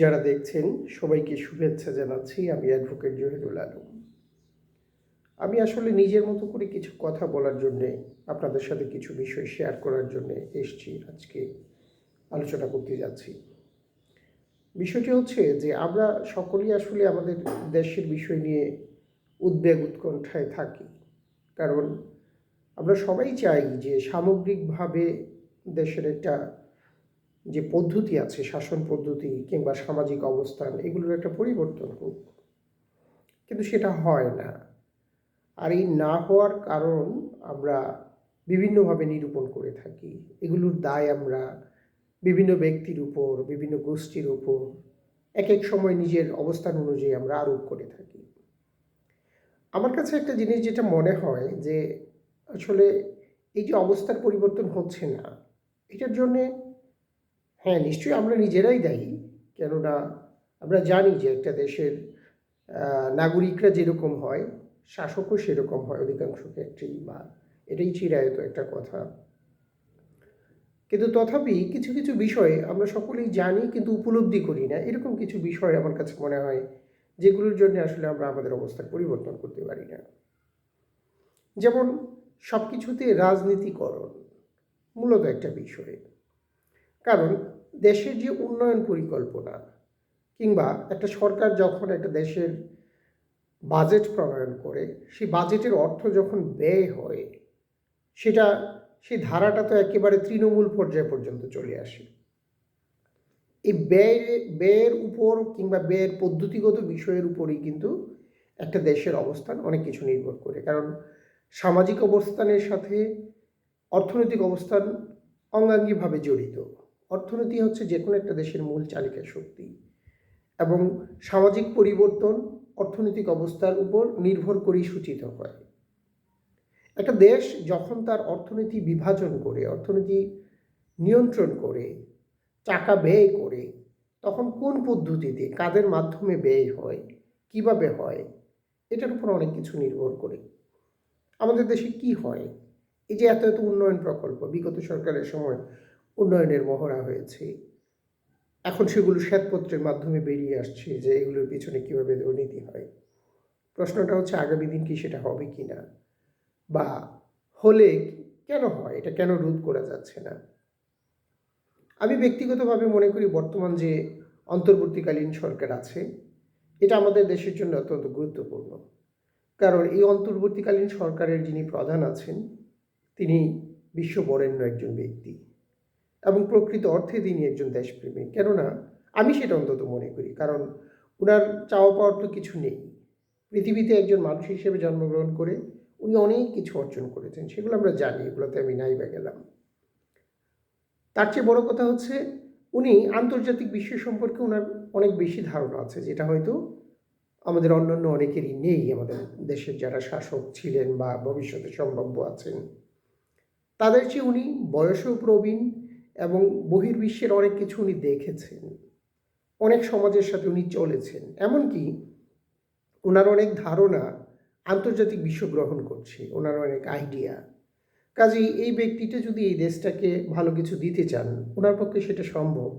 যারা দেখছেন সবাইকে শুভেচ্ছা জানাচ্ছি। আমি অ্যাডভোকেট জহিরুল আলম। আমি আসলে নিজের মতো করে কিছু কথা বলার জন্যে, আপনাদের সাথে কিছু বিষয় শেয়ার করার জন্যে এসছি। আজকে আলোচনা করতে যাচ্ছি। বিষয়টি হচ্ছে যে আমরা সকলেই আসলে আমাদের দেশের বিষয় নিয়ে উদ্বেগ উৎকণ্ঠায় থাকি। কারণ আমরা সবাই চাই যে সামগ্রিকভাবে দেশের একটা যে পদ্ধতি আছে, শাসন পদ্ধতি কিংবা সামাজিক অবস্থান, এগুলোর একটা পরিবর্তন হোক। কিন্তু সেটা হয় না। আর এই না হওয়ার কারণ আমরা বিভিন্নভাবে নিরূপণ করে থাকি। এগুলোর দায় আমরা বিভিন্ন ব্যক্তির উপর, বিভিন্ন গোষ্ঠীর উপর এক এক সময় নিজের অবস্থান অনুযায়ী আমরা আরোপ করে থাকি। আমার কাছে একটা জিনিস যেটা মনে হয় যে আসলে এই যে অবস্থার পরিবর্তন হচ্ছে না, এটার জন্যে হ্যাঁ, নিশ্চয়ই আমরা নিজেরাই দায়ী। কেননা আমরা জানি যে একটা দেশের নাগরিকরা যেরকম হয়, শাসকও সেরকম হয় অধিকাংশ ক্ষেত্রেই, বা এটাই চিরায়ত একটা কথা। কিন্তু তথাপি কিছু কিছু বিষয় আমরা সকলেই জানি কিন্তু উপলব্ধি করি না। এরকম কিছু বিষয় আমার কাছে মনে হয় যেগুলোর জন্য আসলে আমরা আমাদের অবস্থার পরিবর্তন করতে পারি না। যেমন সব কিছুতে রাজনীতিকরণ মূলত একটা বিষয়। কারণ দেশের যে উন্নয়ন পরিকল্পনা কিংবা একটা সরকার যখন একটা দেশের বাজেট প্রণয়ন করে, সেই বাজেটের অর্থ যখন ব্যয় হয়, সেটা সেই ধারাটা তো একেবারে তৃণমূল পর্যায় পর্যন্ত চলে আসে। এই ব্যয়ের উপর কিংবা ব্যয়ের পদ্ধতিগত বিষয়ের উপরেই কিন্তু একটা দেশের অবস্থান অনেক কিছু নির্ভর করে। কারণ সামাজিক অবস্থানের সাথে অর্থনৈতিক অবস্থান অঙ্গাঙ্গিভাবে জড়িত। অর্থনীতি হচ্ছে যে কোনো একটা দেশের মূল চালিকা শক্তি, এবং সামাজিক পরিবর্তন অর্থনৈতিক অবস্থার উপর নির্ভর করেই সূচিত হয়। একটা দেশ যখন তার অর্থনীতি বিভাজন করে, অর্থনীতি নিয়ন্ত্রণ করে, টাকা ব্যয় করে, তখন কোন পদ্ধতিতে, কাদের মাধ্যমে ব্যয় হয়, কিভাবে হয়, এটার উপর অনেক কিছু নির্ভর করে। আমাদের দেশে কি হয়, এই যে এত এত উন্নয়ন প্রকল্প বিগত সরকারের সময় উন্নয়নের মহড়া হয়েছে, এখন সেগুলো শ্বেতপত্রের মাধ্যমে বেরিয়ে আসছে যে এগুলোর পিছনে কীভাবে দুর্নীতি হয়। প্রশ্নটা হচ্ছে আগামী দিন কি সেটা হবে কি না, বা হলে কেন হয়, এটা কেন রোধ করা যাচ্ছে না। আমি ব্যক্তিগতভাবে মনে করি বর্তমান যে অন্তর্বর্তীকালীন সরকার আছে, এটা আমাদের দেশের জন্য অত্যন্ত গুরুত্বপূর্ণ। কারণ এই অন্তর্বর্তীকালীন সরকারের যিনি প্রধান আছেন, তিনি বিশ্ববরেণ্য একজন ব্যক্তি এবং প্রকৃত অর্থে তিনি একজন দেশপ্রেমিক। কেননা আমি সেটা অন্তত মনে করি। কারণ ওনার চাওয়া পাওয়ার তো কিছু নেই। পৃথিবীতে একজন মানুষ হিসেবে জন্মগ্রহণ করে উনি অনেক কিছু অর্জন করেছেন, সেগুলো আমরা জানি, এগুলোতে আমি নাই বা গেলাম। তার চেয়ে বড় কথা হচ্ছে উনি আন্তর্জাতিক বিশ্ব সম্পর্কে ওনার অনেক বেশি ধারণা আছে, যেটা হয়তো আমাদের অন্যান্য অনেকেরই নেই। আমাদের দেশের যারা শাসক ছিলেন বা ভবিষ্যতে সম্ভাব্য আছেন, তাদের চেয়ে উনি বয়সেও প্রবীণ এবং বহির্বিশ্বের অনেক কিছু উনি দেখেছেন, অনেক সমাজের সাথে উনি চলেছেন। এমনকি ওনার অনেক ধারণা আন্তর্জাতিক বিশ্ব গ্রহণ করছে, ওনার অনেক আইডিয়া। কাজেই এই ব্যক্তিটা যদি এই দেশটাকে ভালো কিছু দিতে চান, ওনার পক্ষে সেটা সম্ভব।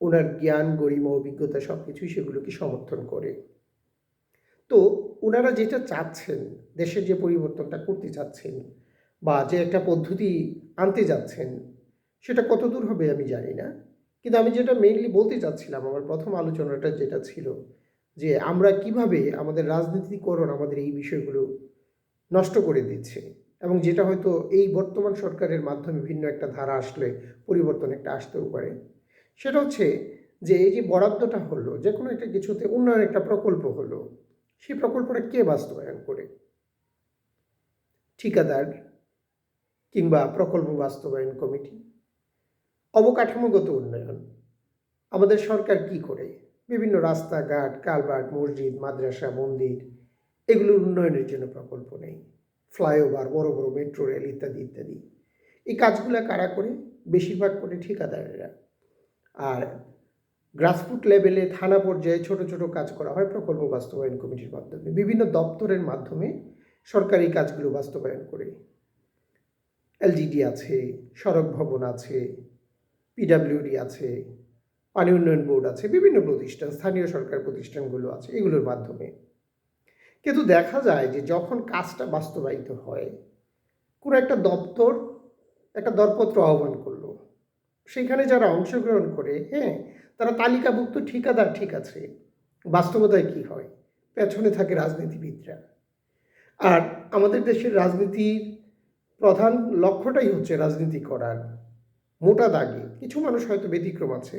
ওনার জ্ঞান, গরিমা, অভিজ্ঞতা সব কিছুই সেগুলোকে সমর্থন করে। তো ওনারা যেটা চাচ্ছেন, দেশের যে পরিবর্তনটা করতে চাচ্ছেন বা যে একটা পদ্ধতি আনতে যাচ্ছেন, সেটা কতদূর হবে আমি জানি না। কিন্তু আমি যেটা মেইনলি বলতে চাচ্ছিলাম, আমার প্রথম আলোচনাটা যেটা ছিল যে আমরা কিভাবে আমাদের রাজনীতিকরণ আমাদের এই বিষয়গুলো নষ্ট করে দিচ্ছে, এবং যেটা হয়তো এই বর্তমান সরকারের মাধ্যমে ভিন্ন একটা ধারা আসলে পরিবর্তন একটা আসতেও পারে। সেটা হচ্ছে যে এই যে বরাদ্দটা হলো, যে কোনো একটা কিছুতে উন্নয়ন একটা প্রকল্প হলো, সেই প্রকল্পটা কে বাস্তবায়ন করে? ঠিকাদার কিংবা প্রকল্প বাস্তবায়ন কমিটি? অবকাঠামোগত উন্নয়ন আমাদের সরকার কি করে? বিভিন্ন রাস্তাঘাট, কালভার্ট, মসজিদ, মাদ্রাসা, মন্দির, এগুলোর উন্নয়নের জন্য প্রকল্প নেই। ফ্লাইওভার, বড় বড় মেট্রো রেল ইত্যাদি ইত্যাদি। এই কাজগুলো কারা করে? বেশিরভাগ করে ঠিকাদারেরা। আর গ্রাসরুট লেভেলে থানা পর্যায়ে ছোট ছোট কাজ করা হয় প্রকল্প বাস্তবায়ন কমিটির মাধ্যমে। বিভিন্ন দপ্তরের মাধ্যমে সরকার এই কাজগুলো বাস্তবায়ন করে। এলজিডি আছে, সড়ক ভবন আছে, পিডাব্লিউডি আছে, পানি উন্নয়ন বোর্ড আছে, বিভিন্ন প্রতিষ্ঠান, স্থানীয় সরকার প্রতিষ্ঠানগুলো আছে, এগুলোর মাধ্যমে। কিন্তু দেখা যায় যে যখন কাজটা বাস্তবায়িত হয়, কোনো একটা দপ্তর একটা দরপত্র আহ্বান করলো, সেখানে যারা অংশগ্রহণ করে, হ্যাঁ, তারা তালিকাভুক্ত ঠিকাদার ঠিক আছে, বাস্তবতায় কি হয়, পেছনে থাকে রাজনীতিবিদরা। আর আমাদের দেশের রাজনীতির প্রধান লক্ষ্যটাই হচ্ছে রাজনীতি করার। মোটা দাগে কিছু মানুষ হয়তো ব্যতিক্রম আছে,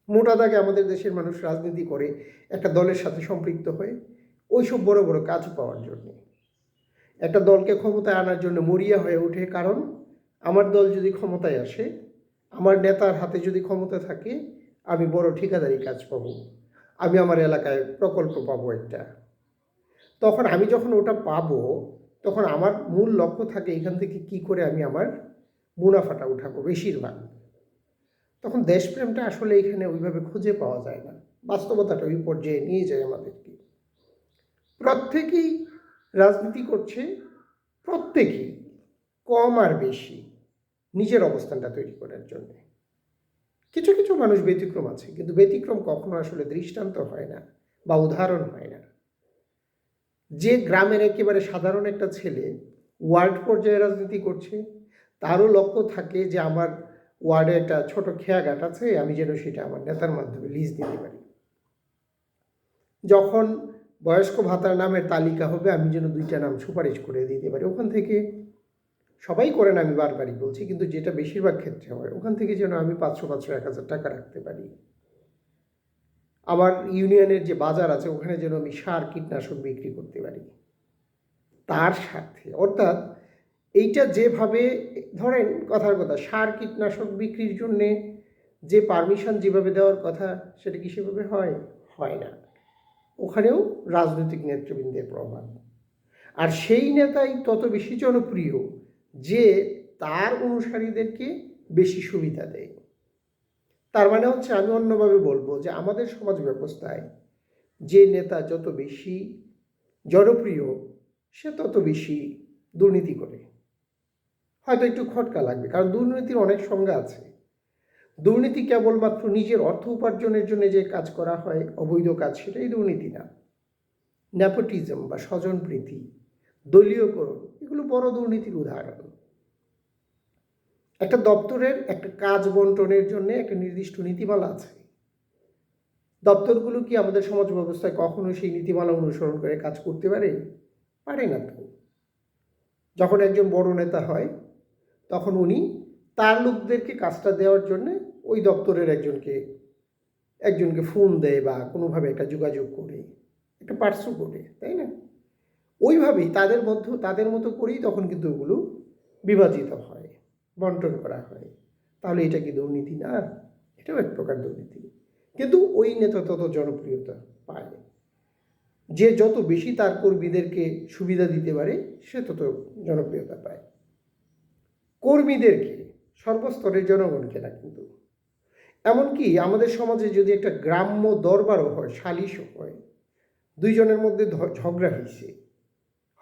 মোটা দাগে আমাদের দেশের মানুষ রাজনীতি করে একটা দলের সাথে সম্পৃক্ত হয়ে ওইসব বড় বড় কাজ পাওয়ার জন্য, একটা দলকে ক্ষমতায় আনার জন্য মরিয়া হয়ে ওঠে। কারণ আমার দল যদি ক্ষমতায় আসে, আমার নেতার হাতে যদি ক্ষমতা থাকে, আমি বড় ঠিকাদারি কাজ পাবো, আমি আমার এলাকায় প্রকল্প পাবো একটা। তখন আমি যখন ওটা পাবো, তখন আমার মূল লক্ষ্য থাকে এখান থেকে কি করে আমি আমার মুনাফাটা উঠাবো বেশিরভাগ। তখন দেশপ্রেমটা আসলে এখানে ওইভাবে খুঁজে পাওয়া যায় না, বাস্তবতাটা ওই পর্যায়ে নিয়ে যায় আমাদেরকে। প্রত্যেকেই রাজনীতি করছে, প্রত্যেকেই কম আর বেশি নিজের অবস্থানটা তৈরি করার জন্য। কিছু কিছু মানুষ ব্যতিক্রম আছে, কিন্তু ব্যতিক্রম কখনো আসলে দৃষ্টান্ত হয় না বা উদাহরণ হয় না। যে গ্রামের একেবারে সাধারণ একটা ছেলে ওয়ার্ড পর্যায়ে রাজনীতি করছে, তারও লক্ষ্য থাকে যে আমার ওয়ার্ডে একটা ছোট খেয়াঘাট আছে, আমি যেন সেটা আমার নেতার মাধ্যমে লিজ দিতে পারি। যখন বয়স্ক ভাতার নামের তালিকা হবে, আমি যেন 2টা নাম সুপারিশ করে দিতে পারি। ওখান থেকে সবাই করে না, আমি বারবারই বলছি, কিন্তু যেটা বেশিরভাগ ক্ষেত্রে হয়, ওখান থেকে যেন আমি 500 1,000 টাকা রাখতে পারি। আমার ইউনিয়নের যে বাজার আছে, ওখানে যেন আমি সার কীটনাশক বিক্রি করতে পারি তার সাথে। অর্থাৎ এইটা যেভাবে, ধরেন কথার কথা, সার কীটনাশক বিক্রির জন্যে যে পারমিশন যেভাবে দেওয়ার কথা, সেটা কি সেভাবে হয়? হয় না। ওখানেও রাজনৈতিক নেতৃবৃন্দের প্রভাব। আর সেই নেতাই তত বেশি জনপ্রিয় যে তার অনুসারীদেরকে বেশি সুবিধা দেয়। তার মানে হচ্ছে, আমি অন্যভাবে বলবো যে আমাদের সমাজ ব্যবস্থায় যে নেতা যত বেশি জনপ্রিয়, সে তত বেশি দুর্নীতি করে। হয়তো একটু খটকা লাগবে, কারণ দুর্নীতির অনেক সংজ্ঞা আছে। দুর্নীতি কেবলমাত্র নিজের অর্থ উপার্জনের জন্য যে কাজ করা হয়, অবৈধ কাজ, সেটাই দুর্নীতি না। নেপোটিজম বা স্বজনপ্রীতি, দলীয়করণ, এগুলো বড় দুর্নীতির উদাহরণ। একটা দপ্তরের একটা কাজ বন্টনের জন্য একটা নির্দিষ্ট নীতিমালা আছে। দপ্তরগুলো কি আমাদের সমাজ ব্যবস্থায় কখনো সেই নীতিমালা অনুসরণ করে কাজ করতে পারে? পারে না তো। যখন একজন বড় নেতা হয়, তখন উনি তার লোকদেরকে কাজটা দেওয়ার জন্য ওই দপ্তরের একজনকে ফোন দেয় বা কোনোভাবে একটা যোগাযোগ করে, একটা পার্সু করে, তাই না? ওইভাবেই তাদের মতো করেই তখন কিন্তু ওগুলো বিভাজিত হয়, বন্টন করা হয়। তাহলে এটা কি দুর্নীতি না? এটাও এক প্রকার দুর্নীতি। কিন্তু ওই নেতা তত জনপ্রিয়তা পায়, যে যত বেশি তার কর্মীদেরকে সুবিধা দিতে পারে, সে তত জনপ্রিয়তা পায়। কর্মীদেরকে, সর্বস্তরের জনগণকে না কিন্তু। এমনকি আমাদের সমাজে যদি একটা গ্রাম্য দরবারও হয়, সালিশও হয়, দুইজনের মধ্যে ঝগড়া হয়েছে,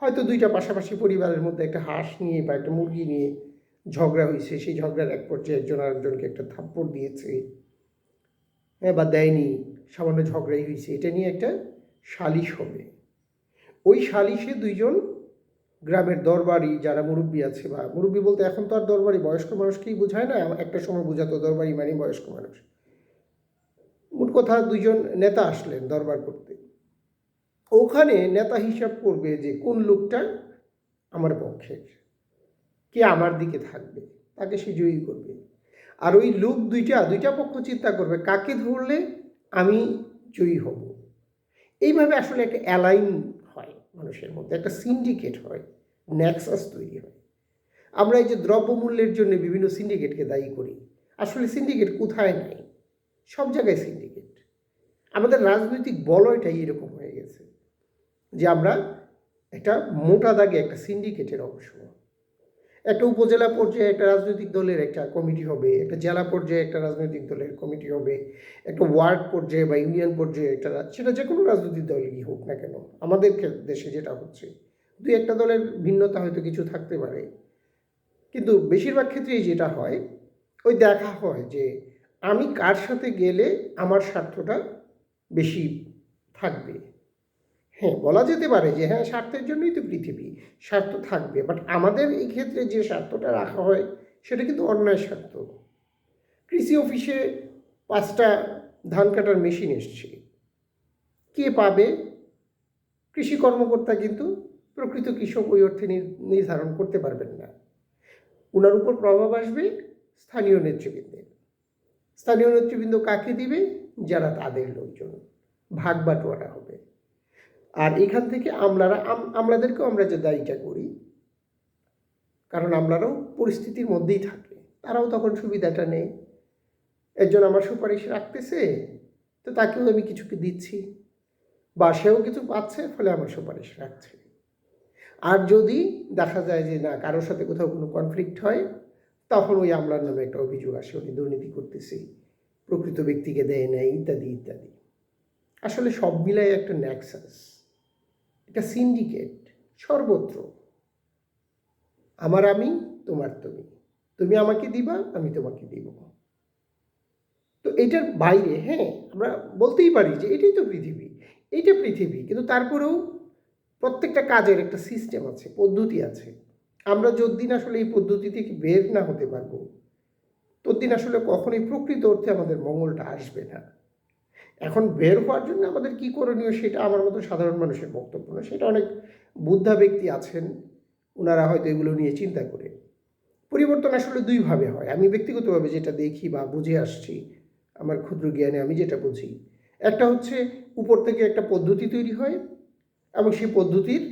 হয়তো 2টা পাশাপাশি পরিবারের মধ্যে একটা হাঁস নিয়ে বা একটা মুরগি নিয়ে ঝগড়া হয়েছে, সেই ঝগড়ার এক পর্যায়ে একজন আরেকজনকে একটা থাপ্পড় দিয়েছে, হ্যাঁ, বা দেয়নি, সামান্য ঝগড়াই হয়েছে, এটা নিয়ে একটা সালিশ হবে। ওই সালিশে দুইজন গ্রামের দরবারি যারা মুরব্বী আছে, বা মুরব্বী বলতে এখন তো আর দরবারি বয়স্ক মানুষকেই বোঝায় না, একটা সময় বোঝাতো দরবারি মানে বয়স্ক মানুষ। মোট কথা, দুইজন নেতা আসলেন দরবার করতে। ওখানে নেতা হিসাব করবে যে কোন লোকটা আমার পক্ষের, কে আমার দিকে থাকবে, তাকে সে জয়ী করবে। আর ওই লোক দুইটা পক্ষ চিন্তা করবে কাকে ধরলে আমি জয়ী হব। এইভাবে আসলে একটা অ্যালাইন হয় মানুষের মধ্যে, একটা সিন্ডিকেট হয়, নেক্সাস তৈরি হয়। আমরা এই যে দ্রব্যমূল্যের জন্য বিভিন্ন সিন্ডিকেটকে দায়ী করি, আসলে সিন্ডিকেট কোথায় নাই? সব জায়গায় সিন্ডিকেট। আমাদের রাজনৈতিক বলয়টাই এরকম হয়ে গেছে যে আমরা একটা মোটা দাগে একটা সিন্ডিকেটের অংশ। একটা উপজেলা পর্যায়ে একটা রাজনৈতিক দলের একটা কমিটি হবে, একটা জেলা পর্যায়ে একটা রাজনৈতিক দলের কমিটি হবে, একটা ওয়ার্ড পর্যায়ে বা ইউনিয়ন পর্যায়ে একটা, সেটা যে কোনো রাজনৈতিক দলই হোক না কেন, আমাদের দেশে যেটা হচ্ছে, 2-1টা দলের ভিন্নতা হয়তো কিছু থাকতে পারে, কিন্তু বেশিরভাগ ক্ষেত্রেই যেটা হয়, ওই দেখা হয় যে আমি কার সাথে গেলে আমার স্বার্থটা বেশি থাকবে। হ্যাঁ, বলা যেতে পারে যে হ্যাঁ, স্বার্থের জন্যই তো পৃথিবী, স্বার্থ থাকবে, বাট আমাদের এই ক্ষেত্রে যে স্বার্থটা রাখা হয় সেটা কিন্তু অন্যায় স্বার্থ। কৃষি অফিসে 5টা ধান কাটার মেশিন এসছে, কে পাবে? কৃষি কর্মকর্তা কিন্তু প্রকৃত কৃষক ওই অর্থে নির্ধারণ করতে পারবেন না। ওনার উপর প্রভাব আসবে স্থানীয় নেতৃবৃন্দের। স্থানীয় নেতৃবৃন্দ কাকে দিবে? যারা তাদের লোকজন, ভাগ বাটোয়ারা হবে। আর এখান থেকে আমলাদেরকেও আমরা যে দায়ীটা করি, কারণ আমরাও পরিস্থিতির মধ্যেই থাকে, তারাও তখন সুবিধাটা নেই। একজন আমার সুপারিশ রাখতেছে, তো তাকেও আমি কিছুকে দিচ্ছি, বা সেও কিছু পাচ্ছে, ফলে আমার সুপারিশ রাখছে। আর যদি দেখা যায় যে না, কারোর সাথে কোথাও কোনো কনফ্লিক্ট হয়, তখন ওই আমলার নামে একটা অভিযোগ আসে, উনি দুর্নীতি করতেছে, প্রকৃত ব্যক্তিকে দেয় না, ইত্যাদি ইত্যাদি। আসলে সব মিলাই একটা নেক্সাস, একটা সিন্ডিকেট সর্বত্র। আমার আমি, তোমার তুমি, তুমি আমাকে দিবা, আমি তোমাকে দিব। তো এটার বাইরে হ্যাঁ, আমরা বলতেই পারি যে এটাই তো পৃথিবী, এইটা পৃথিবী, কিন্তু তারপরেও প্রত্যেকটা কাজের একটা সিস্টেম আছে, পদ্ধতি আছে। আমরা যতদিন আসলে এই পদ্ধতি থেকে বের না হতে পারবো, ততদিন আসলে কখনোই প্রকৃত অর্থে আমাদের মঙ্গলটা আসবে না। এখন বের হওয়ার জন্য আমাদের কী করণীয়, সেটা আমার মতো সাধারণ মানুষের বক্তব্য না, সেটা অনেক বুদ্ধা ব্যক্তি আছেন, ওনারা হয়তো এগুলো নিয়ে চিন্তা করে। পরিবর্তন আসলে দুইভাবে হয়, আমি ব্যক্তিগতভাবে যেটা দেখি বা বুঝে আসছি, আমার ক্ষুদ্র জ্ঞানে আমি যেটা বুঝি, একটা হচ্ছে উপর থেকে একটা পদ্ধতি তৈরি হয় এবং সেই পদ্ধতির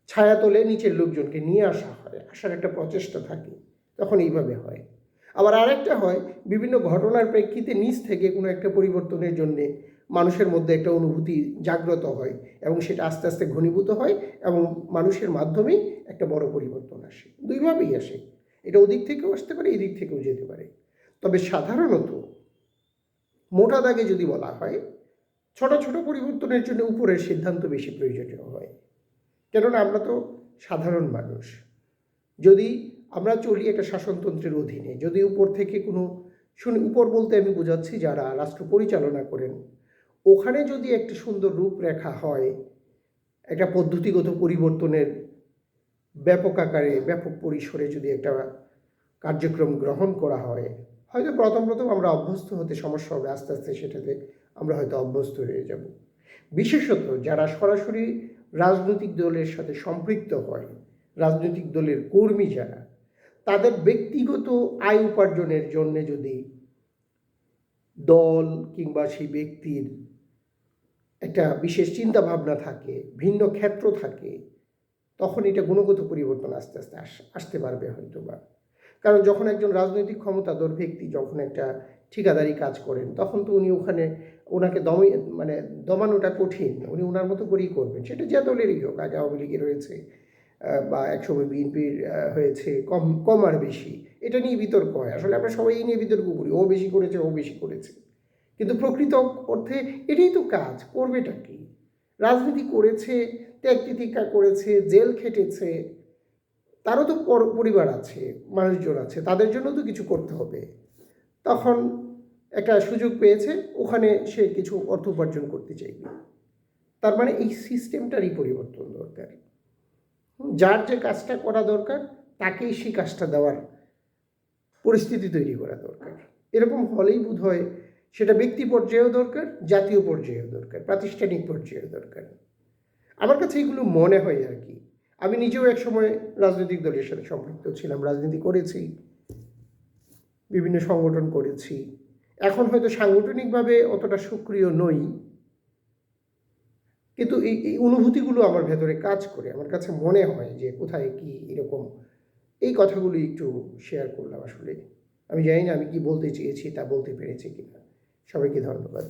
ছায়াতলে নিচের লোকজনকে নিয়ে আসা হয়, আসার একটা প্রচেষ্টা থাকে, তখন এইভাবে হয়। আবার আরেকটা হয়, বিভিন্ন ঘটনার প্রেক্ষিতে নিচ থেকে কোনো একটা পরিবর্তনের জন্যে মানুষের মধ্যে একটা অনুভূতি জাগ্রত হয় এবং সেটা আস্তে আস্তে ঘনীভূত হয় এবং মানুষের মাধ্যমেই একটা বড় পরিবর্তন আসে। দুইভাবেই আসে, এটা ওদিক থেকেও আসতে পারে, এদিক থেকেও যেতে পারে। তবে সাধারণত মোটা দাগে যদি বলা হয়, ছোট ছোট পরিবর্তনের জন্য উপরের সিদ্ধান্ত বেশি প্রয়োজনীয় হয়। কেননা আমরা তো সাধারণ মানুষ, যদি আমরা চলি একটা শাসনতন্ত্রের অধীনে, যদি উপর থেকে কোনো উপর বলতে আমি বোঝাচ্ছি যারা রাষ্ট্র পরিচালনা করেন, ওখানে যদি একটা সুন্দর রূপরেখা হয়, একটা পদ্ধতিগত পরিবর্তনের ব্যাপক আকারে ব্যাপক পরিসরে যদি একটা কার্যক্রম গ্রহণ করা হয়, হয়তো প্রথম প্রথম আমরা অভ্যস্ত হতে সমস্যা হবে, আস্তে আস্তে সেটাতে আমরা হয়তো অভ্যস্ত হয়ে যাব। বিশেষত যারা সরাসরি রাজনৈতিক দলের সাথে সম্পৃক্ত হয়, রাজনৈতিক দলের কর্মী যারা, তাদের ব্যক্তিগত আয় উপার্জনের জন্যে যদি দল কিংবা সেই ব্যক্তির একটা বিশেষ চিন্তা ভাবনা থাকে, ভিন্ন ক্ষেত্র থাকে, তখন এটা গুণগত পরিবর্তন আস্তে আস্তে আসতে পারবে হয়তো বা। কারণ যখন একজন রাজনৈতিক ক্ষমতাধর ব্যক্তি যখন একটা ঠিকাদারি কাজ করেন, তখন তো উনি ওনাকে দমানোটা কঠিন, উনি ওনার মতো করেই করবেন, সেটা যে দলেরই হোক। আগে আওয়ামী লীগের হয়েছে বা একসময় বিএনপির হয়েছে, কম আর বেশি, এটা নিয়ে বিতর্ক হয়। আসলে আমরা সবাই এই নিয়ে বিতর্ক করি, ও বেশি করেছে, ও বেশি করেছে, কিন্তু প্রকৃত অর্থে এটাই তো কাজ, করবেটা কি? রাজনীতি করেছে, ত্যাগ তিতিক্ষা করেছে, জেল খেটেছে, তারও তো পরিবার আছে, মানুষজন আছে, তাদের জন্য তো কিছু করতে হবে। তখন একটা সুযোগ পেয়েছে, ওখানে সে কিছু অর্থ উপার্জন করতে চাইবে। তার মানে এই সিস্টেমটারই পরিবর্তন দরকার। যার যে কাজটা করা দরকার তাকেই সেই কাজটা দেওয়ার পরিস্থিতি তৈরি করা দরকার। এরকম হলেই বোধ হয় সেটা ব্যক্তি পর্যায়েও দরকার, জাতীয় পর্যায়েও দরকার, প্রাতিষ্ঠানিক পর্যায়েও দরকার। আমার কাছে এগুলো মনে হয় আর কি। আমি নিজেও এক সময় রাজনৈতিক দলের সাথে সম্পৃক্ত ছিলাম, রাজনীতি করেছি, বিভিন্ন সংগঠন করেছি। এখন হয়তো সাংগঠনিকভাবে অতটা সক্রিয় নই, কিন্তু এই অনুভূতিগুলো আমার ভেতরে কাজ করে। আমার কাছে মনে হয় যে কোথায় কি এরকম, এই কথাগুলো একটু শেয়ার করলাম। আসলে আমি জানি না আমি কি বলতে চেয়েছি তা বলতে পেরেছি কিনা। সবাইকে ধন্যবাদ।